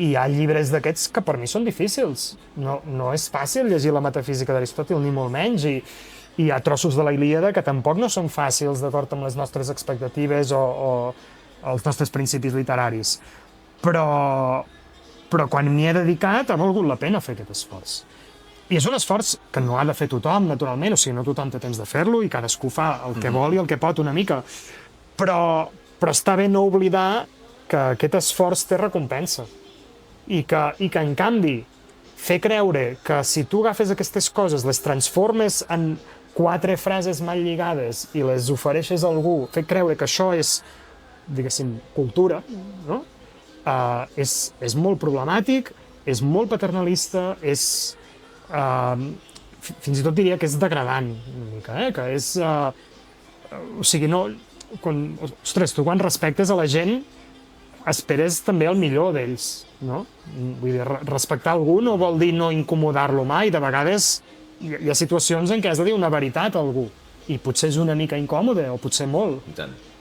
hi ha llibres d'aquests que per mi són difícils. No és fàcil llegir la metafísica d'Aristòtil, ni molt menys, i hi ha trossos de la Ilíada que tampoc no són fàcils d'acord amb les nostres expectatives o els nostres principis literaris. Però quan m'hi he dedicat ha valgut la pena fer aquest esforç. I és un esforç que no ha de fer tothom, naturalment, o sigui, no tothom té temps de fer-lo i cadascú fa el que vol i el que pot una mica. Però està bé no oblidar que aquest esforç té recompensa. I que en canvi, fer creure que si tu agafes aquestes coses, les transformes en 4 frases mal lligades i les ofereixes a algú, fer creure que això és, diguéssim, cultura, no? És molt problemàtic, és molt paternalista, és... fins i tot diria que és degradant una mica, que és... o sigui, no... Ostres, tu quan respectes a la gent esperes també el millor d'ells, no? Vull dir, respectar algú no vol dir no incomodar-lo mai, de vegades hi ha situacions en què has de dir una veritat a algú, i potser és una mica incòmode, o potser molt. I tant.